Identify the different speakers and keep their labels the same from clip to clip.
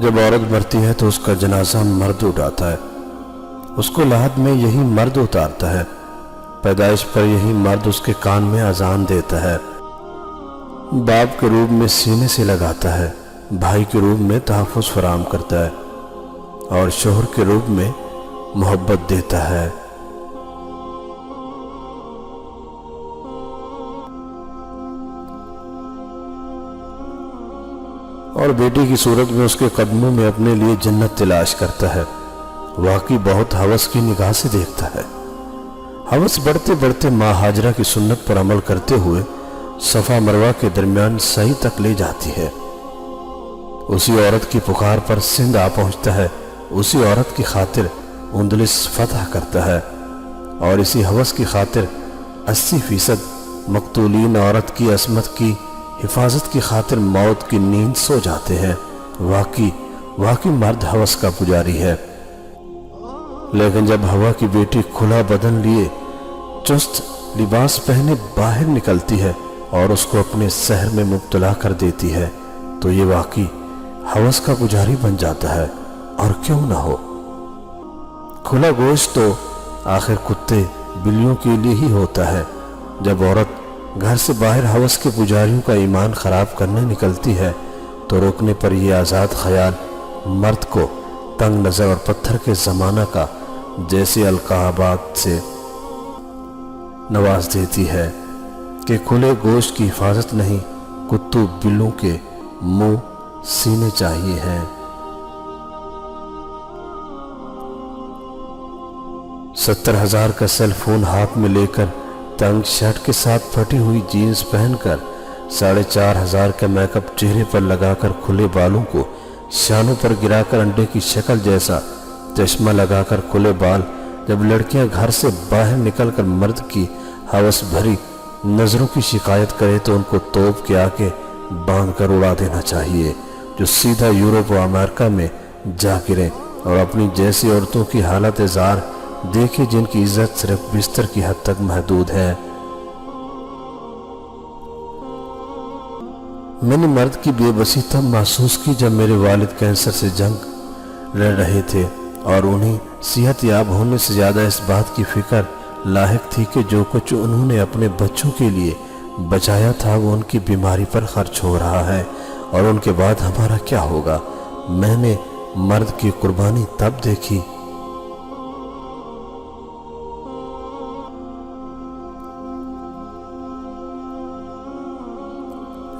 Speaker 1: جب عورت مرتی ہے تو اس کا جنازہ مرد اٹھاتا ہے، اس کو لحد میں یہی مرد اتارتا ہے، پیدائش پر یہی مرد اس کے کان میں اذان دیتا ہے، باپ کے روپ میں سینے سے لگاتا ہے، بھائی کے روپ میں تحفظ فراہم کرتا ہے اور شوہر کے روپ میں محبت دیتا ہے۔ اور بیٹی کی صورت میں اس کے قدموں میں اپنے لیے جنت تلاش کرتا ہے، واقعی بہت ہوس کی نگاہ سے دیکھتا ہے۔ ہوس بڑھتے بڑھتے ماں ہاجرہ کی سنت پر عمل کرتے ہوئے صفا مروہ کے درمیان سعی تک لے جاتی ہے۔ اسی عورت کی پکار پر سندھ آ پہنچتا ہے، اسی عورت کی خاطر اندلس فتح کرتا ہے، اور اسی ہوس کی خاطر 80% مقتولین عورت کی عصمت کی حفاظت کی خاطر موت کی نیند سو جاتے ہیں۔ واقعی مرد ہوس کا پجاری ہے۔ لیکن جب ہوا کی بیٹی کھلا بدن لیے چست لباس پہنے باہر نکلتی ہے اور اس کو اپنے سحر میں مبتلا کر دیتی ہے تو یہ واقعی ہوس کا پجاری بن جاتا ہے، اور کیوں نہ ہو۔ کھلا گوشت تو آخر کتے بلیوں کے لیے ہی ہوتا ہے۔ جب عورت گھر سے باہر ہوس کے پجاریوں کا ایمان خراب کرنے نکلتی ہے تو روکنے پر یہ آزاد خیال مرد کو تنگ نظر اور پتھر کے زمانہ کا جیسے القابات سے نواز دیتی ہے کہ کھلے گوشت کی حفاظت نہیں، کتوں بلوں کے منہ سینے چاہیے ہیں۔ 70,000 کا سیل فون ہاتھ میں لے کر، تنگ شرٹ کے ساتھ پھٹی ہوئی جینز پہن کر، 4,500 کا میک اپ چہرے پر لگا کر، کھلے بالوں کو شانوں پر گرا کر، انڈے کی شکل جیسا چشمہ لگا کر کھلے بال جب لڑکیاں گھر سے باہر نکل کر مرد کی ہوس بھری نظروں کی شکایت کرے تو ان کو توپ کے آگے باندھ کر اڑا دینا چاہیے، جو سیدھا یورپ و امریکہ میں جا گرے اور اپنی جیسی عورتوں کی حالت زار دیکھے جن کی عزت صرف بستر کی حد تک محدود ہے۔ میں نے مرد کی بے بسی تب محسوس کی جب میرے والد کینسر سے جنگ لڑ رہے تھے اور انہیں صحت یاب ہونے سے زیادہ اس بات کی فکر لاحق تھی کہ جو کچھ انہوں نے اپنے بچوں کے لیے بچایا تھا وہ ان کی بیماری پر خرچ ہو رہا ہے، اور ان کے بعد ہمارا کیا ہوگا۔ میں نے مرد کی قربانی تب دیکھی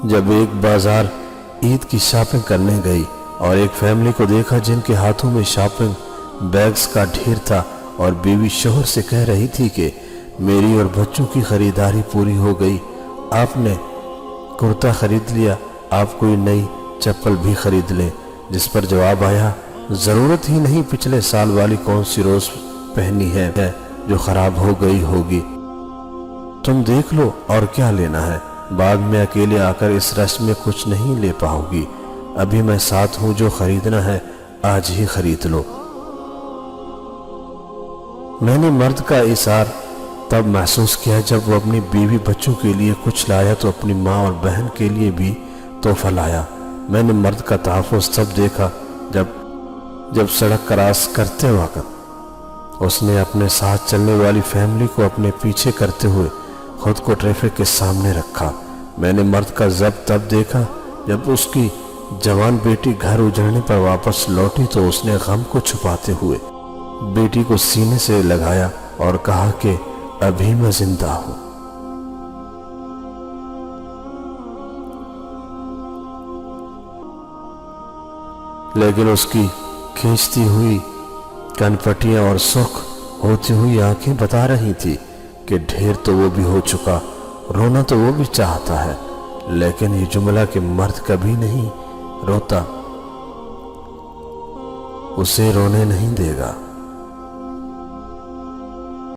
Speaker 1: جب ایک بازار عید کی شاپنگ کرنے گئی اور ایک فیملی کو دیکھا جن کے ہاتھوں میں شاپنگ بیگز کا ڈھیر تھا، اور بیوی شوہر سے کہہ رہی تھی کہ میری اور بچوں کی خریداری پوری ہو گئی، آپ نے کرتا خرید لیا، آپ کوئی نئی چپل بھی خرید لیں، جس پر جواب آیا ضرورت ہی نہیں، پچھلے سال والی کون سی روز پہنی ہے جو خراب ہو گئی ہوگی، تم دیکھ لو اور کیا لینا ہے، بعد میں اکیلے آ کر اس رش میں کچھ نہیں لے پاؤ گی، ابھی میں ساتھ ہوں، جو خریدنا ہے آج ہی خرید لو۔ میں نے مرد کا اثار تب محسوس کیا جب وہ اپنی بیوی بچوں کے لیے کچھ لایا تو اپنی ماں اور بہن کے لیے بھی تحفہ لایا۔ میں نے مرد کا تحفظ تب دیکھا جب سڑک کراس کرتے وقت اس نے اپنے ساتھ چلنے والی فیملی کو اپنے پیچھے کرتے ہوئے خود کو ٹریفک کے سامنے رکھا۔ میں نے مرد کا ضبط تب دیکھا جب اس کی جوان بیٹی گھر اجڑنے پر واپس لوٹی تو اس نے غم کو چھپاتے ہوئے بیٹی کو سینے سے لگایا اور کہا کہ ابھی میں زندہ ہوں۔ لیکن اس کی کھینچتی ہوئی کنپٹیاں اور سرخ ہوتی ہوئی آنکھیں بتا رہی تھی کہ ڈھیر تو وہ بھی ہو چکا، رونا تو وہ بھی چاہتا ہے، لیکن یہ جملہ کہ مرد کبھی نہیں روتا اسے رونے نہیں دے گا۔